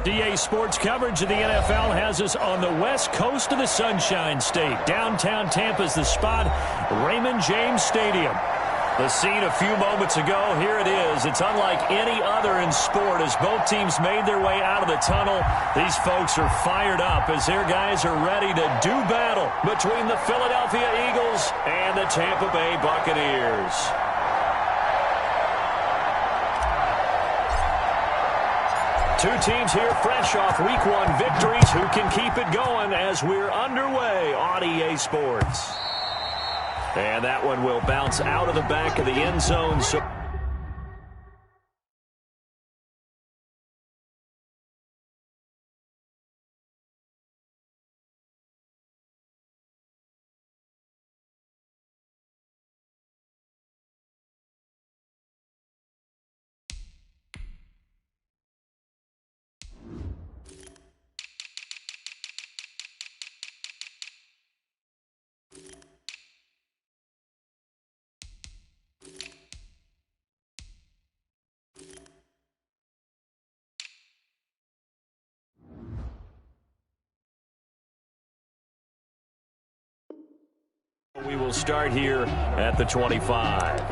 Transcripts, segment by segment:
DA Sports coverage of the NFL has us on the west coast of the Sunshine State. Downtown Tampa's the spot, Raymond James Stadium. The scene a few moments ago, here it is. It's unlike any other in sport as both teams made their way out of the tunnel. These folks are fired up as their guys are ready to do battle between the Philadelphia Eagles and the Tampa Bay Buccaneers. Two teams here fresh off Week 1 victories. Who can keep it going as we're underway on EA Sports? And that one will bounce out of the back of the end zone. So we will start here at the 25.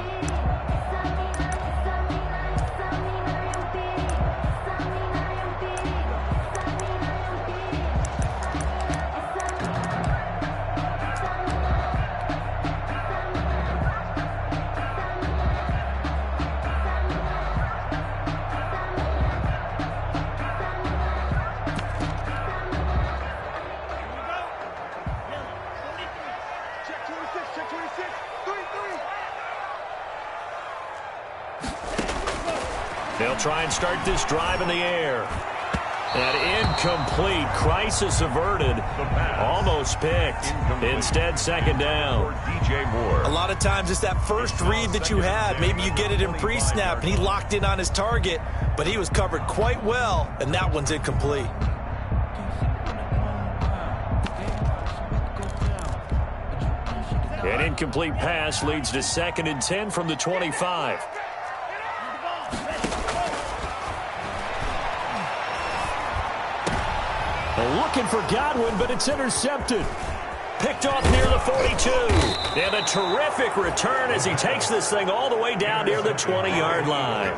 They'll try and start this drive in the air. And incomplete. Crisis averted. Almost picked. Instead, second down. A lot of times it's that first read that you had. Maybe you get it in pre-snap, and he locked in on his target, but he was covered quite well, and that one's incomplete. An incomplete pass leads to 2nd and 10 from the 25. Looking for Godwin, but it's intercepted. Picked off near the 42. And a terrific return as he takes this thing all the way down near the 20-yard line.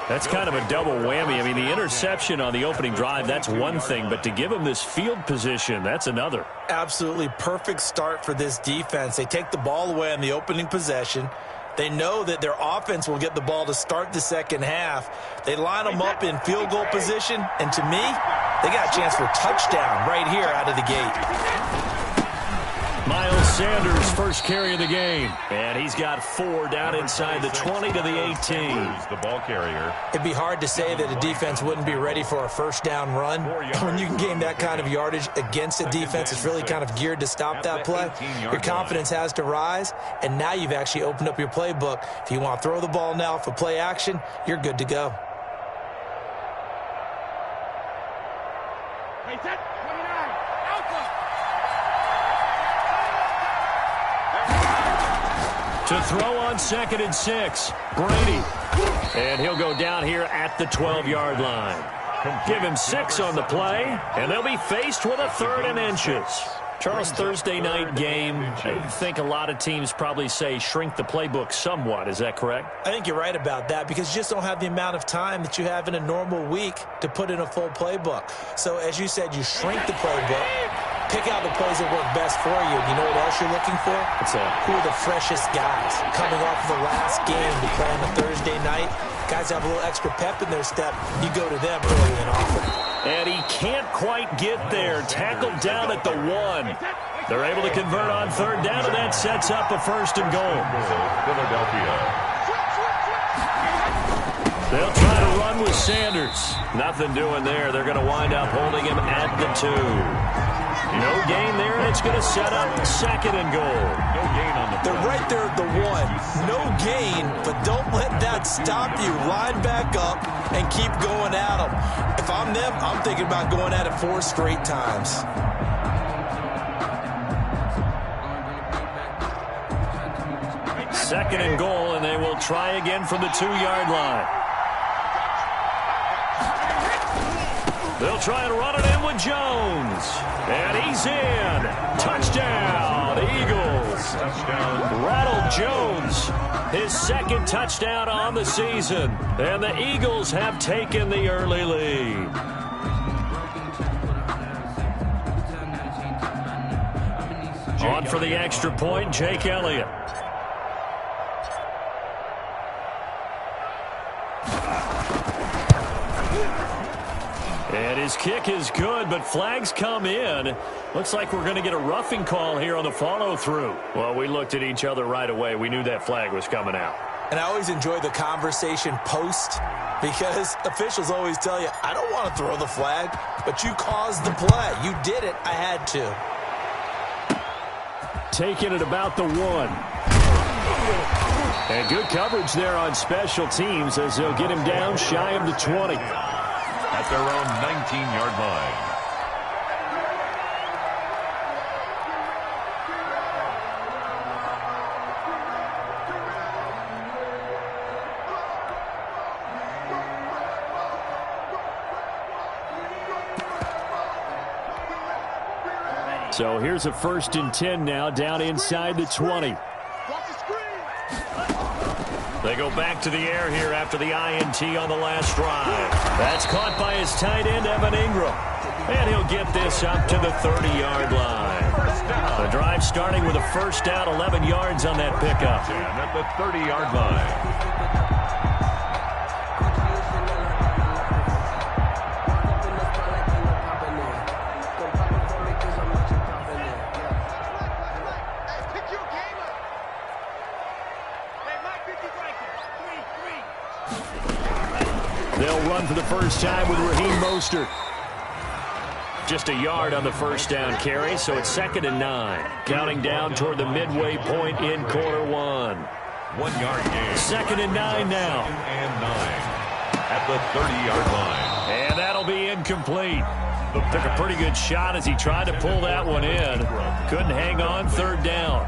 That's kind of a double whammy. I mean, the interception on the opening drive, that's one thing, but to give him this field position, that's another. Absolutely perfect start for this defense. They take the ball away on the opening possession. They know that their offense will get the ball to start the second half. They line them up in field goal position, and to me, they got a chance for a touchdown right here out of the gate. Miles Sanders, first carry of the game. And he's got 4 down inside the 20 to the 18. The ball carrier. It'd be hard to say that a defense wouldn't be ready for a first down run. When you can gain that kind of yardage against a defense that's really kind of geared to stop that play, your confidence has to rise, and now you've actually opened up your playbook. If you want to throw the ball now for play action, you're good to go. To throw on 2nd and 6, Brady. And he'll go down here at the 12-yard line. Give him 6 on the play, and they'll be faced with a 3rd and inches. Charles, Thursday night game, I think a lot of teams probably say shrink the playbook somewhat. Is that correct? I think you're right about that because you just don't have the amount of time that you have in a normal week to put in a full playbook. So, as you said, you shrink the playbook. Pick out the plays that work best for you. You know what else you're looking for? Who are the freshest guys coming off of the last game to play on a Thursday night? Guys have a little extra pep in their step. You go to them early and often. And he can't quite get there. Tackled down at the 1. They're able to convert on 3rd down, and that sets up a 1st and goal. Philadelphia. They'll try to run with Sanders. Nothing doing there. They're going to wind up holding him at the 2. No gain there, and it's going to set up 2nd and goal. No gain on the play. They're right there at the 1. No gain, but don't let that stop you. Line back up and keep going at them. If I'm them, I'm thinking about going at it 4 straight times. Second and goal, and they will try again from the 2-yard line. They'll try and run it in with Jones. And he's in. Touchdown, Eagles. Touchdown. Ronald Jones, his second touchdown on the season. And the Eagles have taken the early lead. On for the extra point, Jake Elliott. And his kick is good, but flags come in. Looks like we're going to get a roughing call here on the follow-through. Well, we looked at each other right away. We knew that flag was coming out. And I always enjoy the conversation post because officials always tell you, I don't want to throw the flag, but you caused the play. You did it. I had to. Taking it about the 1. And good coverage there on special teams as they'll get him down shy of the 20. At their own 19-yard line. So here's a 1st and 10 now, down inside the 20. They go back to the air here after the INT on the last drive. That's caught by his tight end, Evan Ingram. And he'll get this up to the 30-yard line. The drive starting with a first down, 11 yards on that pickup. And at the 30-yard line. They'll run for the first time with Raheem Mostert. Just a yard on the first down carry, so it's 2nd and 9. Counting down toward the midway point in quarter 1. 1-yard gain. 2nd and 9 now. 2nd and 9 at the 30-yard line. And that'll be incomplete. Took a pretty good shot as he tried to pull that one in. Couldn't hang on, 3rd down.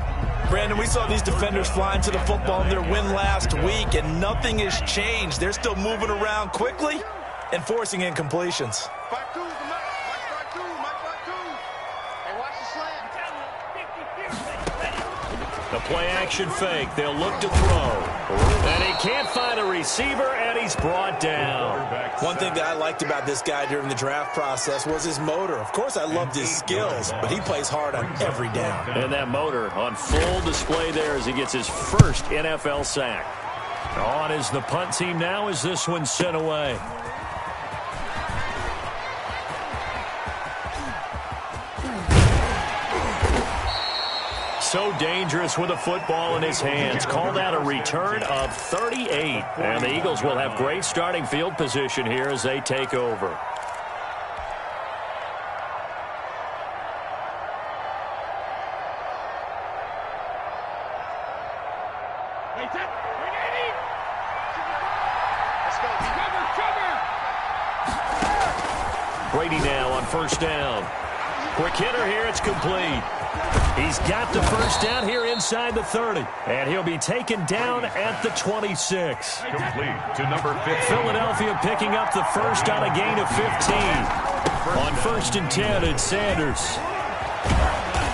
Brandon, we saw these defenders flying to the football in their win last week, and nothing has changed. They're still moving around quickly and forcing incompletions. The play-action fake. They'll look to throw. And he can't find a receiver, and he's brought down. One thing that I liked about this guy during the draft process was his motor. Of course, I loved his skills, but he plays hard on every down. And that motor on full display there as he gets his first NFL sack. On is the punt team now as this one's sent away. So dangerous with a football in his hands. Called out a return of 38. And the Eagles will have great starting field position here as they take over. Brady now on first down. Quick hitter here, it's complete. He's got the first down here inside the 30. And he'll be taken down at the 26. Complete to number 15. Philadelphia picking up the first on a gain of 15. On 1st and 10, it's Sanders.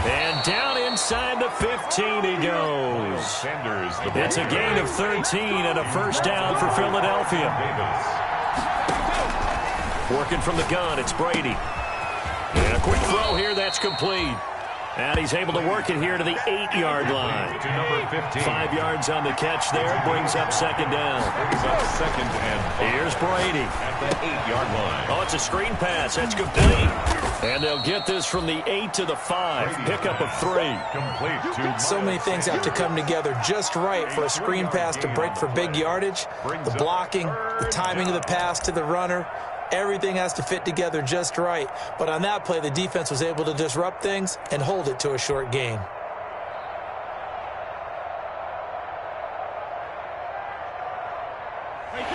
And down inside the 15 he goes. Sanders. It's a gain of 13 and a first down for Philadelphia. Working from the gun, it's Brady. And a quick throw here, that's complete. And he's able to work it here to the 8-yard line. To number 15. 5 yards on the catch there, brings up second down. Brings up 2nd and 5. Here's Brady. At the 8-yard line. Oh, it's a screen pass. That's complete. And they'll get this from the 8 to the 5. Pickup of 3. Complete to So many things have to come together just right for a screen pass to break for big yardage. The blocking, the timing of the pass to the runner. Everything has to fit together just right. But on that play, the defense was able to disrupt things and hold it to a short gain.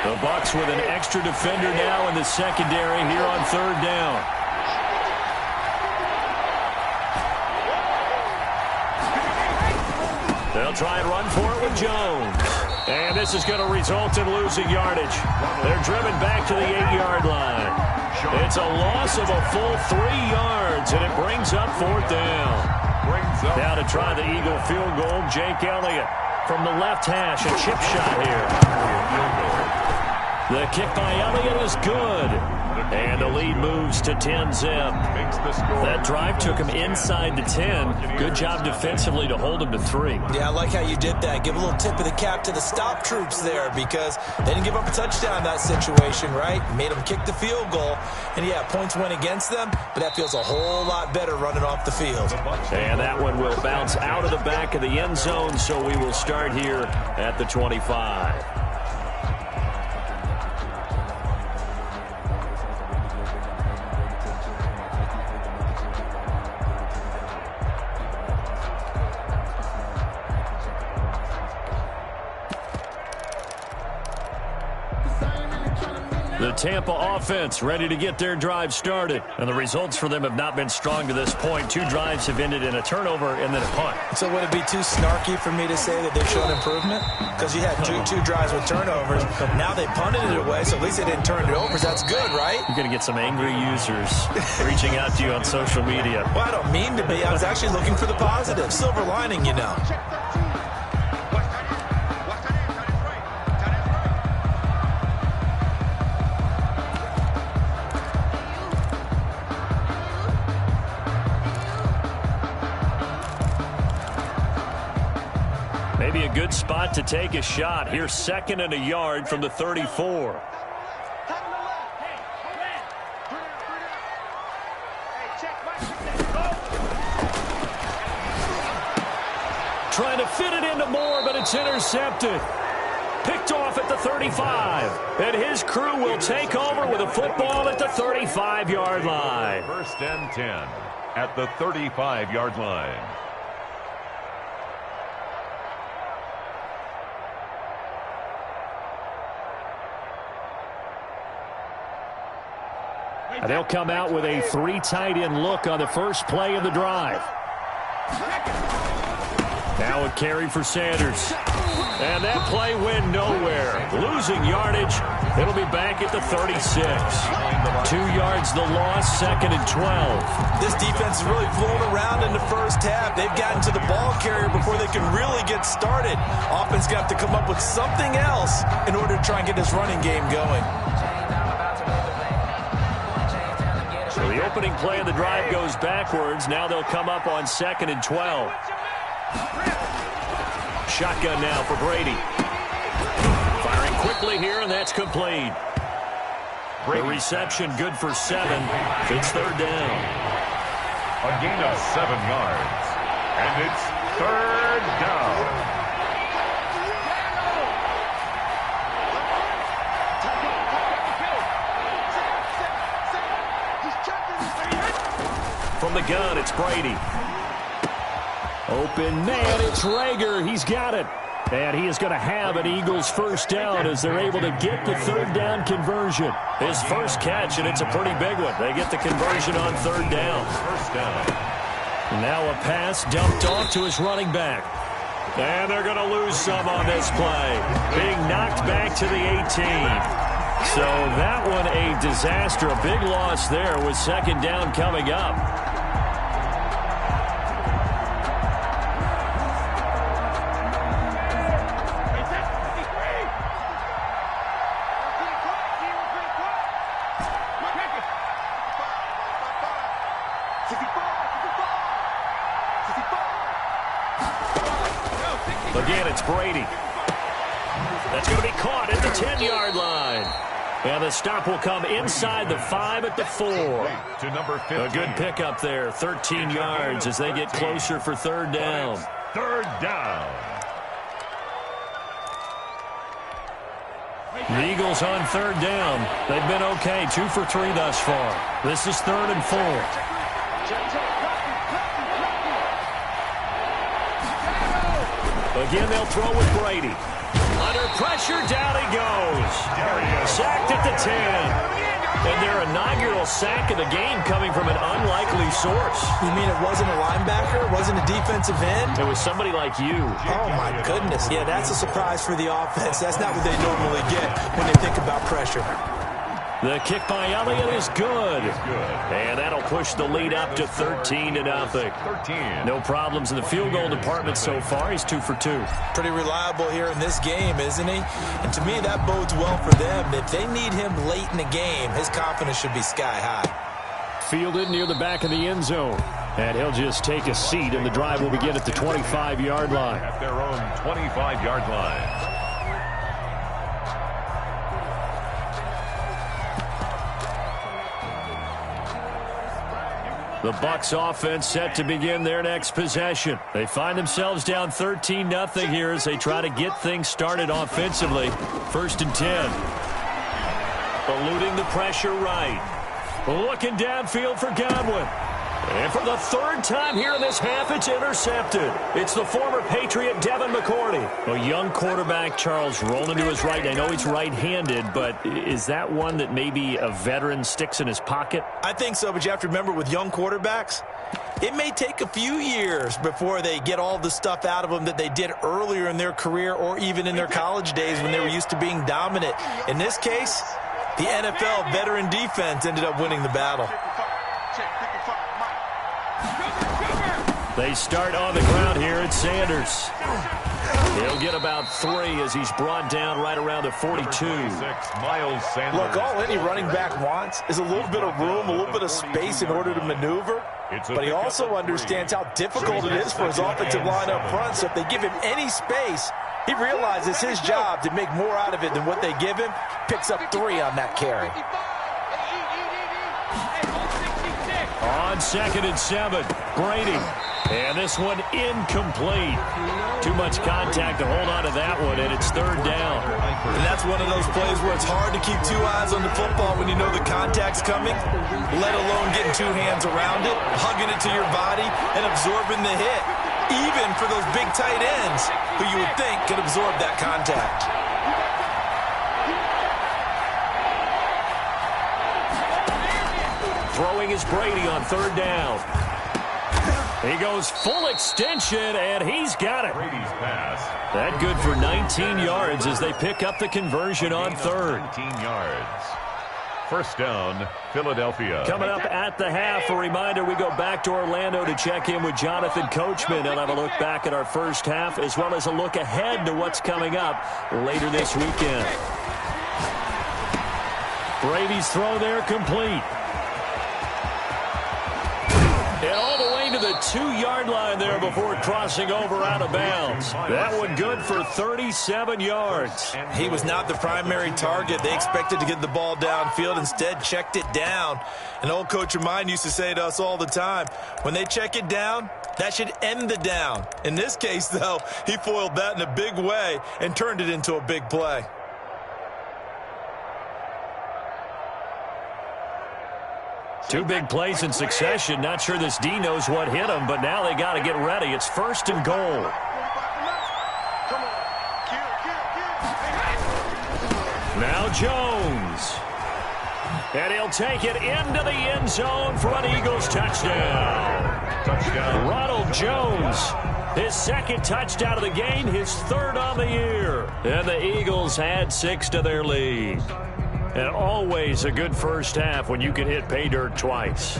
The Bucks with an extra defender now in the secondary here on 3rd down. They'll try and run for it with Jones. And this is going to result in losing yardage. They're driven back to the 8-yard line. It's a loss of a full 3 yards, and it brings up 4th down. Now to try the Eagle field goal, Jake Elliott from the left hash, a chip shot here. The kick by Elliott is good. And the lead moves to 10-zip. That drive took him inside the 10. Good job defensively to hold him to 3. Yeah, I like how you did that. Give a little tip of the cap to the stop troops there because they didn't give up a touchdown in that situation, right? Made them kick the field goal. And, yeah, points went against them, but that feels a whole lot better running off the field. And that one will bounce out of the back of the end zone, so we will start here at the 25. The Tampa offense ready to get their drive started. And the results for them have not been strong to this point. 2 drives have ended in a turnover and then a punt. So would it be too snarky for me to say that they've shown improvement? Because you had two drives with turnovers. Now they punted it away, so at least they didn't turn it over. So that's good, right? You're going to get some angry users reaching out to you on social media. Well, I don't mean to be. I was actually looking for the positive. Silver lining, you know. Maybe a good spot to take a shot. Here's 2nd and a yard from the 34. Trying to fit it into Moore, but it's intercepted. Picked off at the 35. And his crew will take over with a football at the 35-yard line. 1st and 10 at the 35-yard line. And they'll come out with a 3 tight end look on the first play of the drive. Now a carry for Sanders. And that play went nowhere. Losing yardage. It'll be back at the 36. 2 yards the loss, 2nd and 12. This defense is really flown around in the first half. They've gotten to the ball carrier before they can really get started. Offense going to have to come up with something else in order to try and get this running game going. So the opening play of the drive goes backwards. Now they'll come up on 2nd and 12. Shotgun now for Brady. Firing quickly here, and that's complete. The reception good for 7. It's 3rd down. A gain of 7 yards. And it's 3rd down. From the gun, it's Brady. Open man, it's Rager. He's got it. And he is going to have an Eagles first down as they're able to get the 3rd down conversion. His first catch, and it's a pretty big one. They get the conversion on 3rd down. First down. Now a pass dumped off to his running back. And they're going to lose some on this play. Being knocked back to the 18. So that one a disaster. A big loss there with 2nd down coming up. Again, it's Brady. That's going to be caught at the 10-yard line. And the stop will come inside the 5 at the 4. To number 15. A good pickup there, 13 yards as they get closer for 3rd down. 3rd down. The Eagles on 3rd down. They've been okay, 2 for 3 thus far. This is 3rd and 4. Again, they'll throw with Brady. Under pressure, down he goes. Sacked at the 10. And they're a inaugural sack of the game coming from an unlikely source. You mean it wasn't a linebacker? It wasn't a defensive end? It was somebody like you. Oh, my goodness. Yeah, that's a surprise for the offense. That's not what they normally get when they think about pressure. The kick by Elliott is good. And that'll push the lead up to 13-0. No problems in the field goal department so far. He's 2 for 2. Pretty reliable here in this game, isn't he? And to me, that bodes well for them. If they need him late in the game, his confidence should be sky high. Fielded near the back of the end zone. And he'll just take a seat, and the drive will begin at the 25-yard line. At their own 25-yard line. The Bucks offense set to begin their next possession. They find themselves down 13-0 here as they try to get things started offensively. 1st and 10. Eluding the pressure right. Looking downfield for Godwin. And for the 3rd time here in this half, it's intercepted. It's the former Patriot Devin McCourty. A young quarterback, Charles, rolling to his right. I know he's right-handed, but is that one that maybe a veteran sticks in his pocket? I think so, but you have to remember with young quarterbacks, it may take a few years before they get all the stuff out of them that they did earlier in their career or even in their college days when they were used to being dominant. In this case, the NFL veteran defense ended up winning the battle. They start on the ground here at Sanders. He'll get about 3 as he's brought down right around the 42. Miles Sanders. Look, all any running back wants is a little bit of room, a little bit of space in order to maneuver. But he also understands how difficult it is for his offensive line up front. So if they give him any space, he realizes his job to make more out of it than what they give him. Picks up 3 on that carry. On 2nd and 7, Brady. And this one incomplete. Too much contact to hold on to that one, and it's 3rd down. And that's one of those plays where it's hard to keep 2 eyes on the football when you know the contact's coming, let alone getting 2 hands around it, hugging it to your body, and absorbing the hit, even for those big tight ends who you would think could absorb that contact. Throwing is Brady on 3rd down. He goes full extension, and he's got it. Brady's pass. That good for 19 yards as they pick up the conversion on 3rd. 19 yards. 1st down, Philadelphia. Coming up at the half, a reminder, we go back to Orlando to check in with Jonathan Coachman. He'll have a look back at our first half as well as a look ahead to what's coming up later this weekend. Brady's throw there complete. And all the way to the 2-yard line there before crossing over out of bounds. That one good for 37 yards. He was not the primary target. They expected to get the ball downfield. Instead, checked it down. An old coach of mine used to say to us all the time, when they check it down, that should end the down. In this case, though, he foiled that in a big way and turned it into a big play. Two big plays in succession. Not sure this D knows what hit him, but now they got to get ready. It's 1st and goal. Now Jones. And he'll take it into the end zone for an Eagles touchdown. Touchdown. Ronald Jones. His 2nd touchdown of the game, his 3rd on the year. And the Eagles add 6 to their lead. And always a good first half when you can hit pay dirt twice.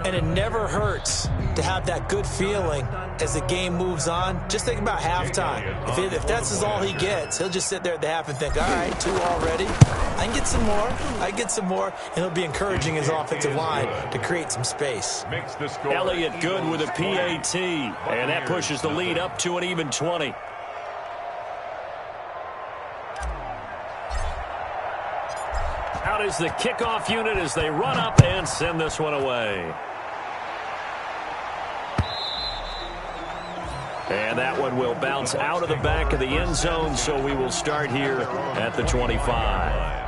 And it never hurts to have that good feeling as the game moves on. Just think about halftime. If that's all he gets, he'll just sit there at the half and think, all right, 2 already. I can get some more. I can get some more. And he'll be encouraging his offensive line to create some space. Elliott good with a PAT. And that pushes the lead up to an even 20. Out is the kickoff unit as they run up and send this one away. And that one will bounce out of the back of the end zone, so we will start here at the 25.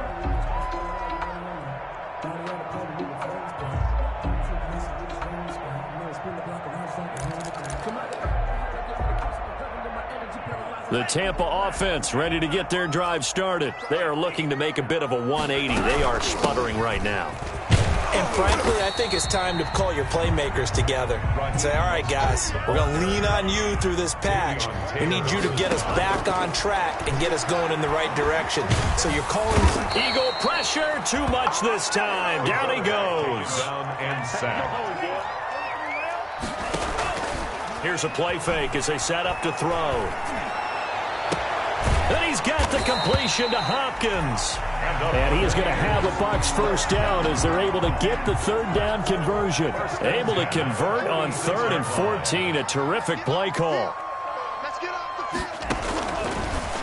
The Tampa offense ready to get their drive started. They are looking to make a bit of a 180. They are sputtering right now. And frankly, I think it's time to call your playmakers together and say, all right, guys, we're going to lean on you through this patch. We need you to get us back on track and get us going in the right direction. So you're calling... Eagle pressure, too much this time. Down he goes. Here's a play fake as they set up to throw. And he's got the completion to Hopkins. And he is going to have a Bucks first down as they're able to get the third down conversion. Able to convert on 3rd and 14. A terrific play call.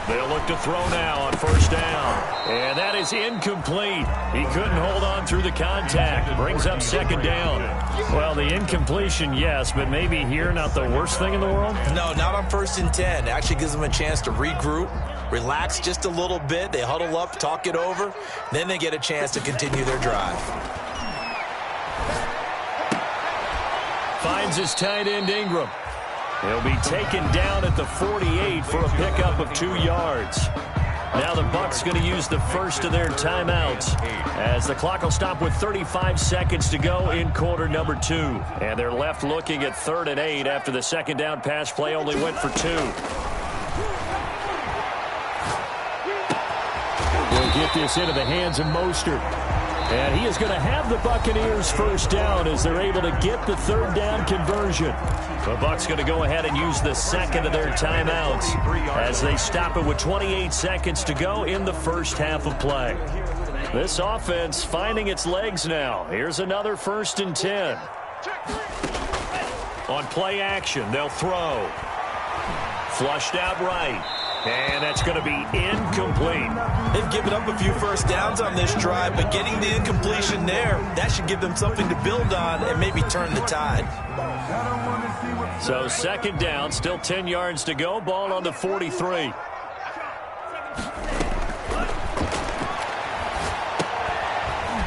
They'll look to throw now on first down. And that is incomplete. He couldn't hold on through the contact. Brings up second down. Well, the incompletion, yes, but maybe here not the worst thing in the world? No, not on 1st and 10. Actually gives them a chance to regroup, relax just a little bit. They huddle up, talk it over. Then they get a chance to continue their drive. Finds his tight end Ingram. He'll be taken down at the 48 for a pickup of 2 yards. Now the Bucks going to use the first of their timeouts as the clock will stop with 35 seconds to go in quarter number 2. And they're left looking at 3rd and 8 after the second down pass play only went for 2. We'll get this into the hands of Mostert. And he is going to have the Buccaneers first down as they're able to get the third down conversion. The Bucs going to go ahead and use the second of their timeouts as they stop it with 28 seconds to go in the first half of play. This offense finding its legs now. Here's another 1st and 10. On play action, they'll throw. Flushed out right. And that's going to be incomplete. They've given up a few first downs on this drive, but getting the incompletion there, that should give them something to build on and maybe turn the tide. So second down, still 10 yards to go. Ball on the 43.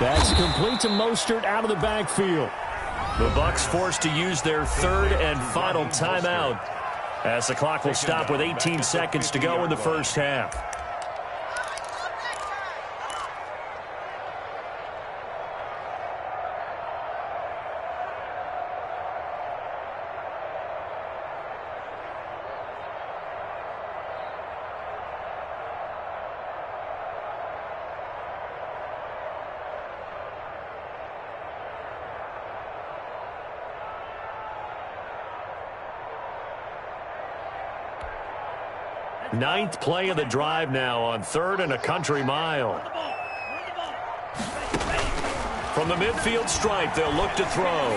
That's complete to Mostert out of the backfield. The Bucs forced to use their third and final timeout as the clock will stop with 18 seconds to go in the first half. Ninth play of the drive now on 3rd and a country mile. From the midfield stripe, they'll look to throw.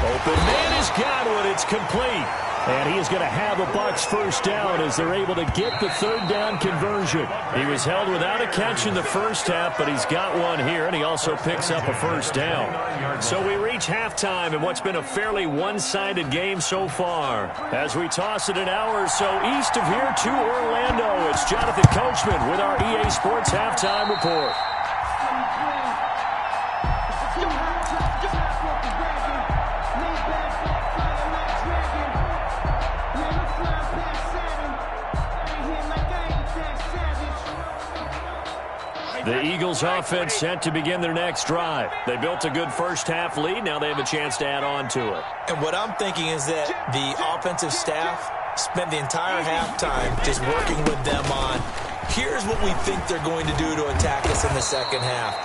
Open man has got one. It's complete. And he is going to have a Bucs first down as they're able to get the third down conversion. He was held without a catch in the first half, but he's got one here, and he also picks up a first down. So we reach halftime in what's been a fairly one-sided game so far. As we toss it an hour or so east of here to Orlando, it's Jonathan Coachman with our EA Sports Halftime Report. The Eagles offense set to begin their next drive. They built a good first half lead. Now they have a chance to add on to it. And what I'm thinking is that the offensive staff spent the entire halftime just working with them on, here's what we think they're going to do to attack us in the second half.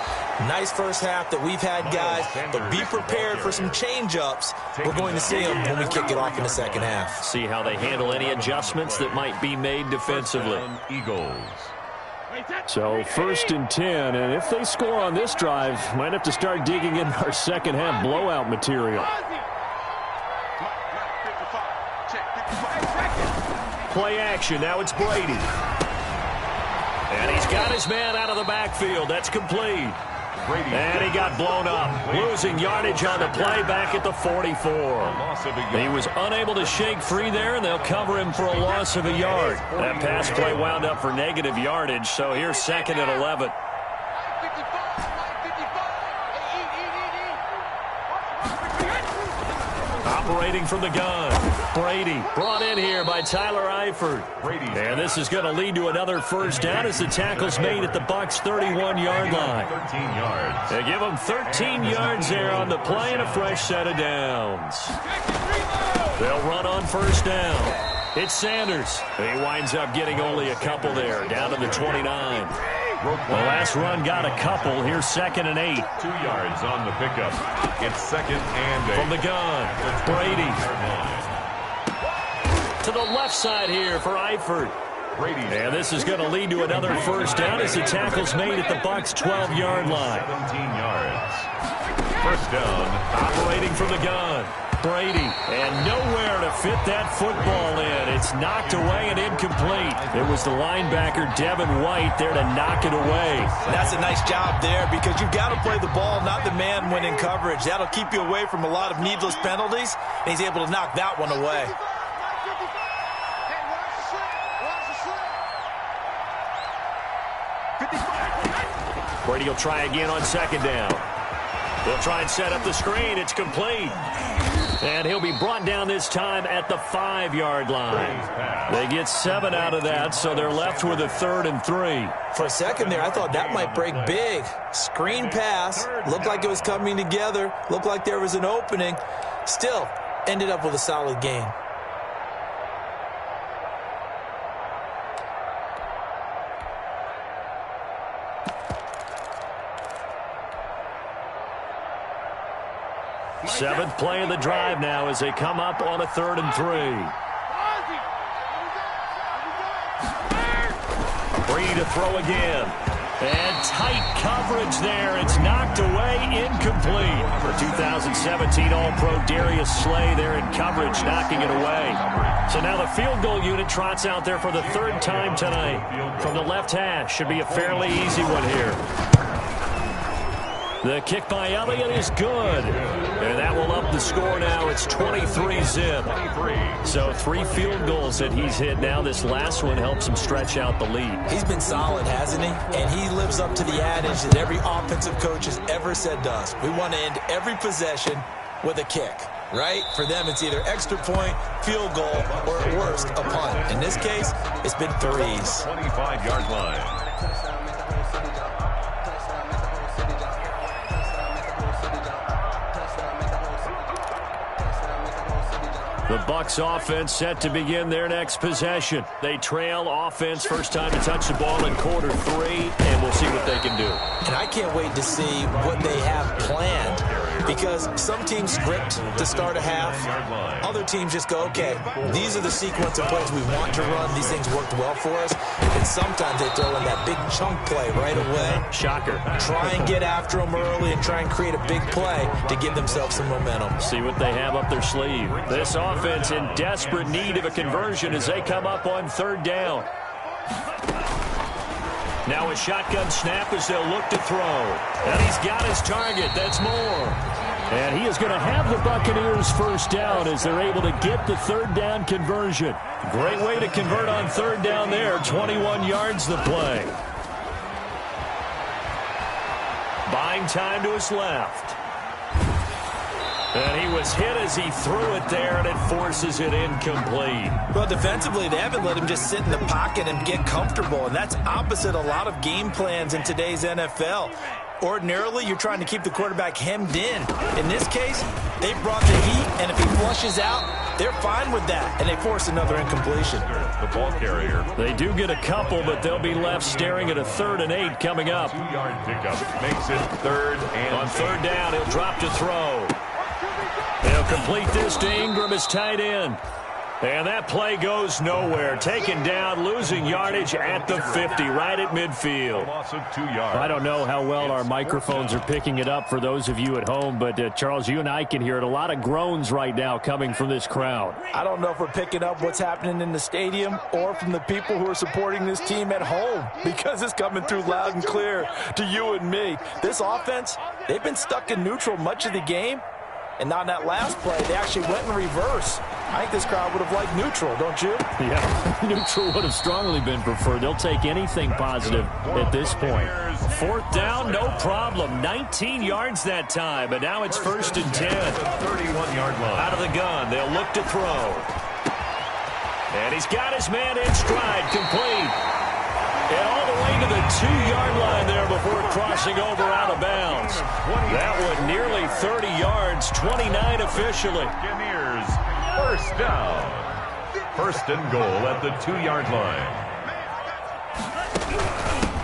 Nice first half that we've had, guys, but be prepared for some change-ups. We're going to see them when we kick it off in the second half. See how they handle any adjustments that might be made defensively. Eagles. So 1st and 10, and if they score on this drive, might have to start digging in our second half blowout material. Play action, now it's Brady. And he's got his man out of the backfield. That's complete. And he got blown up, losing yardage on the play back at the 44. He was unable to shake free there, and they'll cover him for a loss of a yard. That pass play wound up for negative yardage, so here's 2nd and 11. Operating from the gun. Brady brought in here by Tyler Eifert. And this is going to lead to another first down as the tackle's made at the Bucks' 31-yard line. 13 yards. They give them 13 yards there on the play and a fresh set of downs. They'll run on first down. It's Sanders. He winds up getting only a couple there, down to the 29. The last run got a couple. Here's 2nd and 8. 2 yards on the pickup. It's 2nd and 8. From the gun, Brady. To the left side here for Eifert. And this is going to lead to another first down as the tackle's made at the Bucks' 12-yard line. 17 yards. First down. Operating from the gun. Brady, and nowhere to fit that football in. It's knocked away and incomplete. It was the linebacker, Devin White, there to knock it away. That's a nice job there because you've got to play the ball, not the man when in coverage. That'll keep you away from a lot of needless penalties, and he's able to knock that one away. Brady will try again on 2nd down. They'll try and set up the screen. It's complete. And he'll be brought down this time at the 5-yard line. They get 7 out of that, so they're left with a 3rd and 3. For a second there, I thought that might break big. Screen pass. Looked like it was coming together. Looked like there was an opening. Still, ended up with a solid gain. Seventh play of the drive now as they come up on a 3rd and 3. Brady to throw again. And tight coverage there. It's knocked away, incomplete. The 2017 All-Pro Darius Slay there in coverage, knocking it away. So now the field goal unit trots out there for the 3rd time tonight. From the left hash, should be a fairly easy one here. The kick by Elliott is good. And that will up the score now. It's 23-zip. So 3 field goals that he's hit now. This last one helps him stretch out the lead. He's been solid, hasn't he? And he lives up to the adage that every offensive coach has ever said to us. We want to end every possession with a kick, right? For them, it's either extra point, field goal, or at worst, a punt. In this case, it's been 3s. 25-yard line. The Bucks offense set to begin their next possession. They trail offense first time to touch the ball in quarter 3, and we'll see what they can do. And I can't wait to see what they have planned because some teams script to start a half. Other teams just go, okay, these are the sequence of plays we want to run. These things worked well for us. And sometimes they throw in that big chunk play right away. Shocker. Try and get after them early and try and create a big play to give themselves some momentum. See what they have up their sleeve. This offense in desperate need of a conversion as they come up on 3rd down. Now a shotgun snap as they'll look to throw. And he's got his target. That's Moore. And he is going to have the Buccaneers first down as they're able to get the 3rd down conversion. Great way to convert on 3rd down there. 21 yards the play. Buying time to his left. And he was hit as he threw it there, and it forces it incomplete. Well, defensively, they haven't let him just sit in the pocket and get comfortable, and that's opposite a lot of game plans in today's NFL. Ordinarily, you're trying to keep the quarterback hemmed in. In this case, they brought the heat, and if he flushes out, they're fine with that, and they force another incompletion. The ball carrier. They do get a couple, but they'll be left staring at a 3rd and 8 coming up. 2-yard pickup makes it 3rd and on 3rd down, he'll drop to throw. They'll complete this to Ingram as tight end. And that play goes nowhere. Taken down, losing yardage at the 50, right at midfield. Loss of 2 yards. I don't know how well our microphones are picking it up for those of you at home, but Charles, you and I can hear it. A lot of groans right now coming from this crowd. I don't know if we're picking up what's happening in the stadium or from the people who are supporting this team at home because it's coming through loud and clear to you and me. This offense, they've been stuck in neutral much of the game. And on that last play, they actually went in reverse. I think this crowd would have liked neutral, don't you? Yeah, neutral would have strongly been preferred. They'll take anything positive at this point. Fourth down, no problem. 19 yards that time, but now it's 1st and 10. 31-yard line. Out of the gun, they'll look to throw. And he's got his man in stride, complete. And all the way to the 2-yard line there before crossing over out of bounds. That one nearly 30 yards, 29 officially. Buccaneers, first down. 1st and goal at the 2-yard line.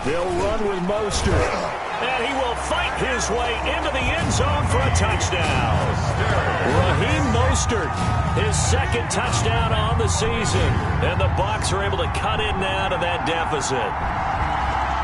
They'll run with Mostert. And he will fight his way into the end zone for a touchdown. Raheem Mostert, his 2nd touchdown on the season. And the Bucks are able to cut in now to that deficit.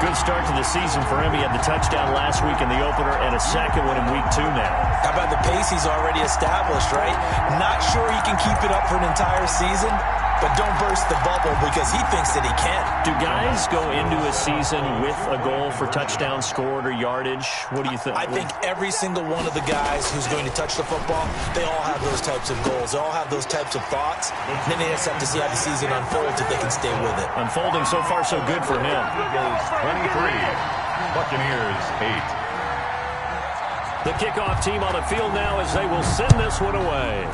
Good start to the season for him. He had the touchdown last week in the opener and a 2nd one in week 2 now. How about the pace he's already established, right? Not sure he can keep it up for an entire season, but don't burst the bubble because he thinks that he can. Do guys go into a season with a goal for touchdown scored or yardage? What do you think? I think every single one of the guys who's going to touch the football, they all have those types of goals. They all have those types of thoughts. And then they just have to see how the season unfolds if they can stay with it. Unfolding so far so good for him. Eagles 23, Buccaneers 8. The kickoff team on the field now as they will send this one away.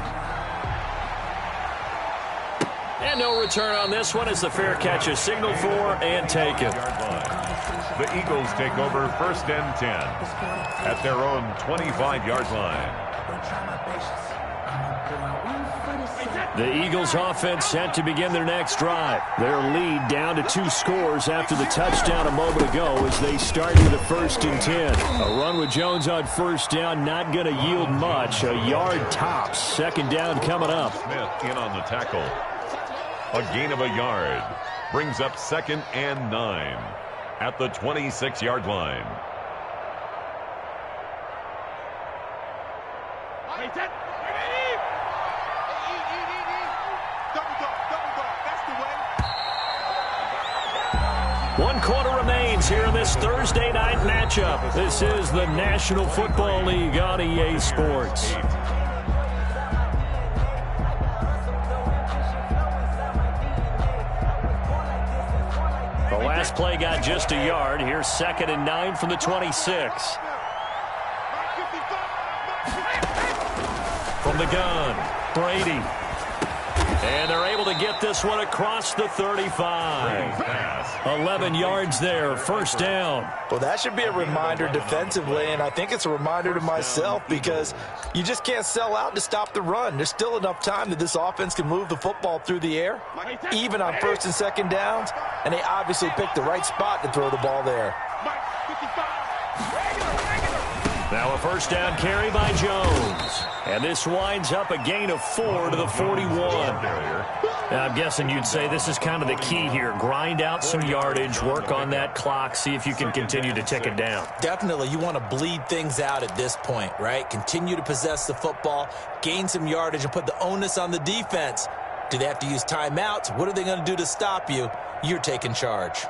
And no return on this one as the fair catch is signaled for and taken. The Eagles take over 1st and 10 at their own 25-yard line. The Eagles offense set to begin their next drive. Their lead down to 2 scores after the touchdown a moment ago as they start with a 1st and 10. A run with Jones on 1st down, not going to yield much. A yard tops. 2nd down coming up. Smith in on the tackle. A gain of a yard. Brings up 2nd and 9 at the 26-yard line. One quarter remains here in this Thursday night matchup. This is the National Football League on EA Sports. The last play got just a yard. Here's 2nd and 9 from the 26. From the gun, Brady. And they're able to get this one across the 35. 11 yards there, 1st down. Well, that should be a reminder defensively, and I think it's a reminder to myself because you just can't sell out to stop the run. There's still enough time that this offense can move the football through the air, even on 1st and 2nd downs, and they obviously picked the right spot to throw the ball there. Now a 1st down carry by Jones. And this winds up a gain of 4 to the 41. Now I'm guessing you'd say this is kind of the key here. Grind out some yardage, work on that clock, see if you can continue to tick it down. Definitely, you want to bleed things out at this point, right? Continue to possess the football, gain some yardage, and put the onus on the defense. Do they have to use timeouts? What are they going to do to stop you? You're taking charge.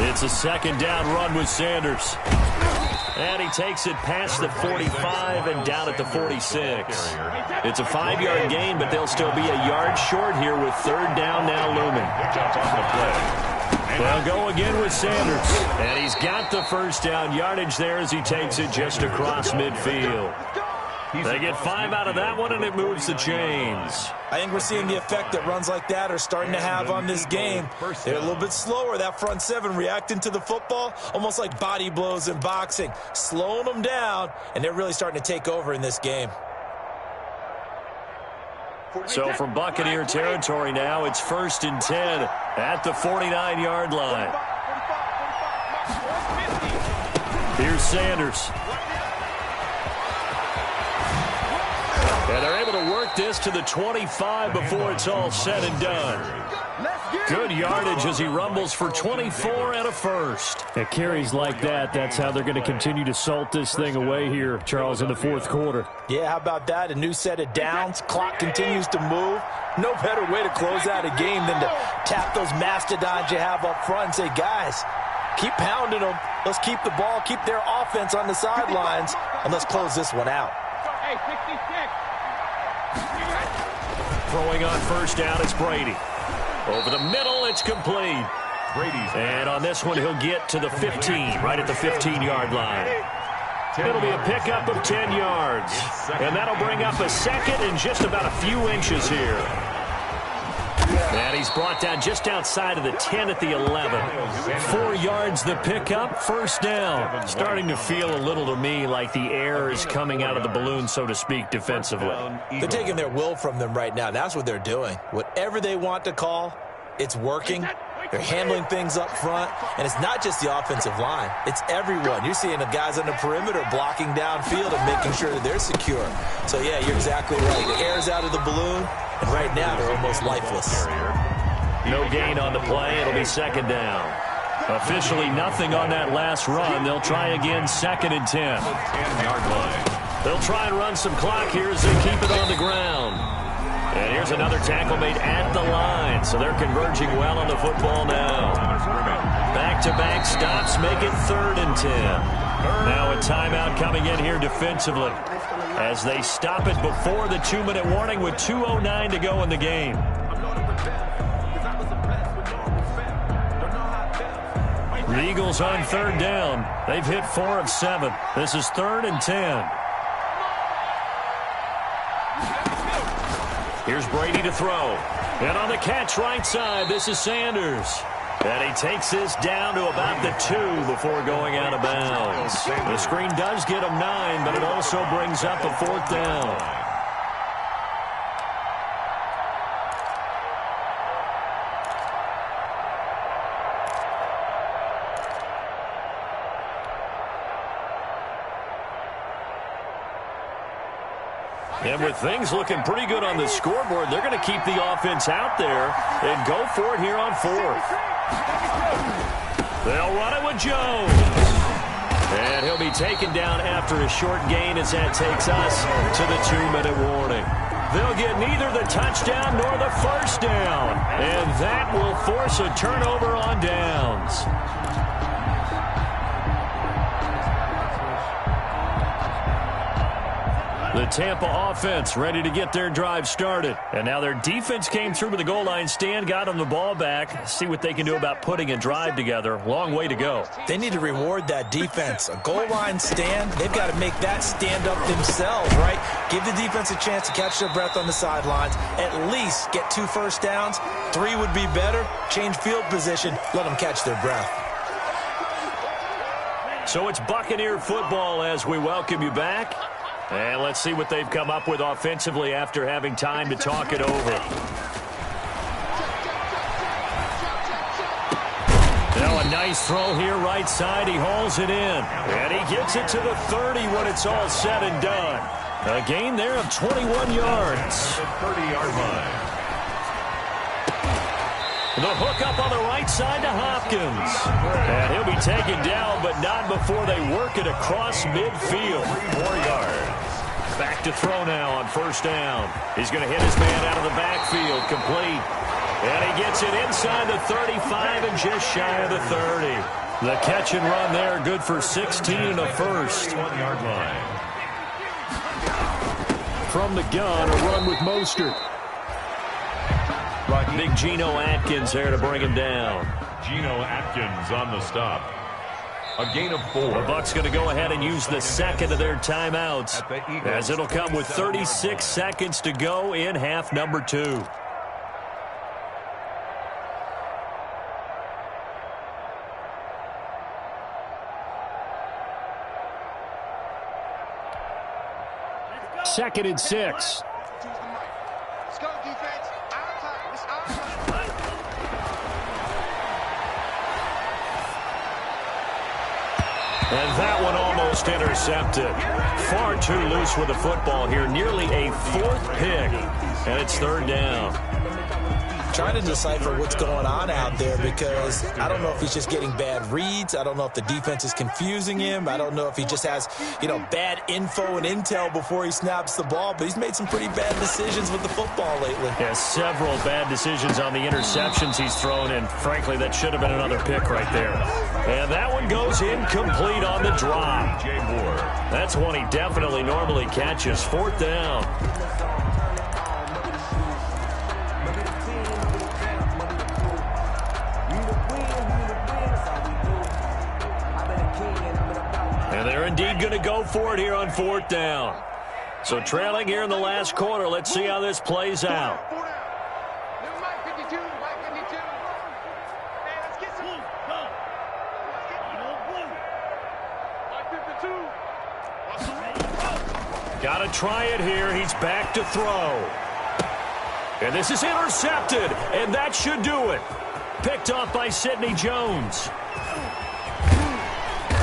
It's a 2nd down run with Sanders. And he takes it past the 45 and down at the 46. It's a 5-yard gain, but they'll still be a yard short here with 3rd down now looming. They'll go again with Sanders. And he's got the 1st down yardage there as he takes it just across midfield. They get 5 out of that one, and it moves the chains. I think we're seeing the effect that runs like that are starting to have on this game. They're a little bit slower, that front 7, reacting to the football, almost like body blows in boxing, slowing them down, and they're really starting to take over in this game. So from Buccaneer territory now, it's 1st and 10 at the 49-yard line. Here's Sanders. And they're able to work this to the 25 before it's all said and done. Good yardage as he rumbles for 24 and a first. At carries like that, that's how they're going to continue to salt this thing away here, Charles, in the fourth quarter. Yeah, how about that? A new set of downs. Clock continues to move. No better way to close out a game than to tap those mastodons you have up front and say, guys, keep pounding them. Let's keep the ball, keep their offense on the sidelines, and let's close this one out. Hey, 66. Throwing on first down, it's Brady. Over the middle, it's complete. And on this one, he'll get to the 15, right at the 15-yard line. It'll be a pickup of 10 yards. And that'll bring up a second and just about a few inches here. And he's brought down just outside of the 10 at the 11. 4 yards the pickup, first down. Starting to feel a little to me like the air is coming out of the balloon, so to speak, defensively. They're taking their will from them right now. That's what they're doing. Whatever they want to call, it's working. They're handling things up front, and it's not just the offensive line. It's everyone. You're seeing the guys on the perimeter blocking downfield and making sure that they're secure. So, yeah, you're exactly right. The air's out of the balloon, and right now they're almost lifeless. No gain on the play. It'll be second down. Officially nothing on that last run. They'll try again, second and 10. 10-yard line. They'll try and run some clock here as they keep it on the ground. And here's another tackle made at the line. So they're converging well on the football now. Back-to-back stops make it third and 10. Now a timeout coming in here defensively as they stop it before the 2-minute warning with 2:09 to go in the game. The Eagles on third down. They've hit 4 of 7. This is third and 10. Here's Brady to throw. And on the catch right side, this is Sanders. And he takes this down to about the 2 before going out of bounds. The screen does get him 9, but it also brings up a fourth down. And with things looking pretty good on the scoreboard, they're going to keep the offense out there and go for it here on fourth. They'll run it with Jones. And he'll be taken down after a short gain as that takes us to the 2-minute warning. They'll get neither the touchdown nor the first down. And that will force a turnover on downs. The Tampa offense ready to get their drive started. And now their defense came through with the goal line stand, got them the ball back. See what they can do about putting a drive together. Long way to go. They need to reward that defense. A goal line stand, they've got to make that stand up themselves, right? Give the defense a chance to catch their breath on the sidelines. At least get 2 first downs. 3 would be better. Change field position. Let them catch their breath. So it's Buccaneer football as we welcome you back. And let's see what they've come up with offensively after having time to talk it over. Now a nice throw here right side. He hauls it in. And he gets it to the 30 when it's all said and done. A gain there of 21 yards. 30-yard line. The hook up on the right side to Hopkins. And he'll be taken down, but not before they work it across midfield. 3 more yards. Back to throw now on first down. He's going to hit his man out of the backfield, complete. And he gets it inside the 35 and just shy of the 30. The catch and run there, good for 16 and a first. 1-yard line. From the gun, a run with Mostert. Big Geno Atkins there to bring him down. Geno Atkins on the stop. A gain of 4. The Bucks going to go ahead and use the second of their timeouts, as it'll come with 36 seconds to go in half number 2. Second and 6. Let's go, defense. Our time. It's our time. And that one almost intercepted. Far too loose with the football here. Nearly a 4th pick. And it's third down. trying to decipher what's going on out there because I don't know if he's just getting bad reads. I don't know if the defense is confusing him. I don't know if he just has, bad info and intel before he snaps the ball. But he's made some pretty bad decisions with the football lately. Yeah, several bad decisions on the interceptions he's thrown, and frankly, that should have been another pick right there. And that one goes incomplete on the drop. That's one he definitely normally catches. 4th down. And they're indeed going to go for it here on 4th down. So trailing here in the last quarter. Let's see how this plays out. Got to try it here. He's back to throw. And this is intercepted. And that should do it. Picked off by Sidney Jones.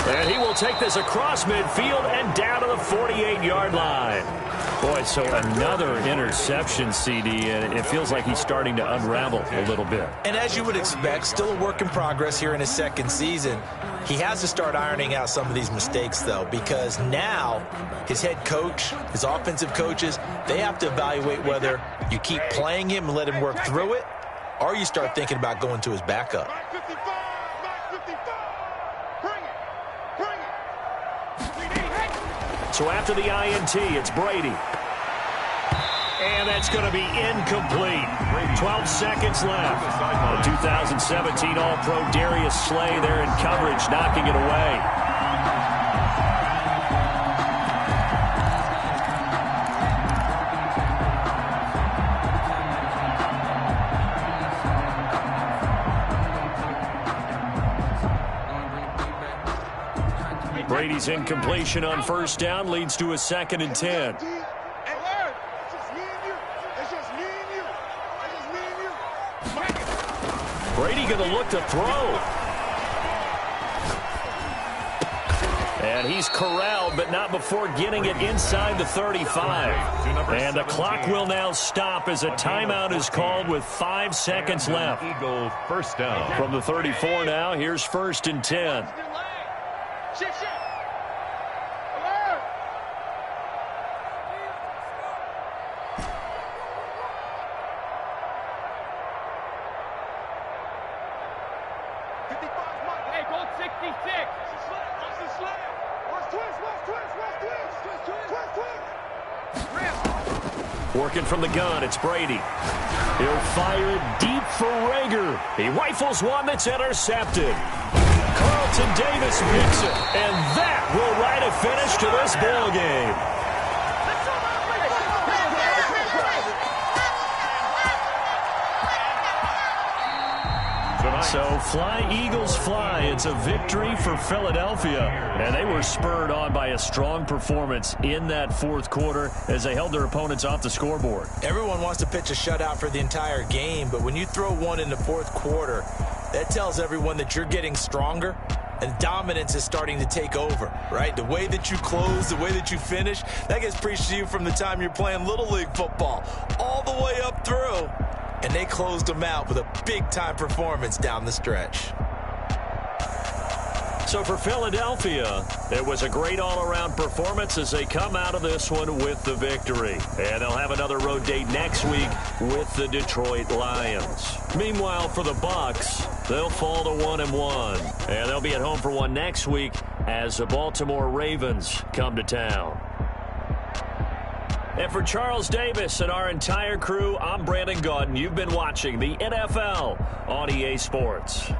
And he will take this across midfield and down to the 48-yard line. Boy, so another interception, CD, and it feels like he's starting to unravel a little bit. And as you would expect, still a work in progress here in his second season. He has to start ironing out some of these mistakes, though, because now his head coach, his offensive coaches, they have to evaluate whether you keep playing him and let him work through it, or you start thinking about going to his backup. So after the INT, it's Brady. And that's going to be incomplete. 12 seconds left. The 2017 All-Pro Darius Slay there in coverage, knocking it away. Brady's incompletion on 1st down leads to a 2nd and 10. Brady going to look to throw. And he's corralled, but not before getting it inside the 35. And the clock will now stop as a timeout is called with 5 seconds left. Eagle 1st down. From the 34 now, here's 1st and 10. Working from the gun, it's Brady. He'll fire it deep for Rager. He rifles one that's intercepted. Carlton Davis picks it, and that will write a finish to this ball game. So fly, Eagles, fly. It's a victory for Philadelphia. And they were spurred on by a strong performance in that 4th quarter as they held their opponents off the scoreboard. Everyone wants to pitch a shutout for the entire game, but when you throw one in the 4th quarter, that tells everyone that you're getting stronger and dominance is starting to take over, right? The way that you close, the way that you finish, that gets preached to you from the time you're playing Little League football all the way up through. And they closed them out with a big-time performance down the stretch. So for Philadelphia, it was a great all-around performance as they come out of this one with the victory. And they'll have another road date next week with the Detroit Lions. Meanwhile, for the Bucks, they'll fall to 1-1. And they'll be at home for one next week as the Baltimore Ravens come to town. And for Charles Davis and our entire crew, I'm Brandon Gaudin. You've been watching the NFL on EA Sports.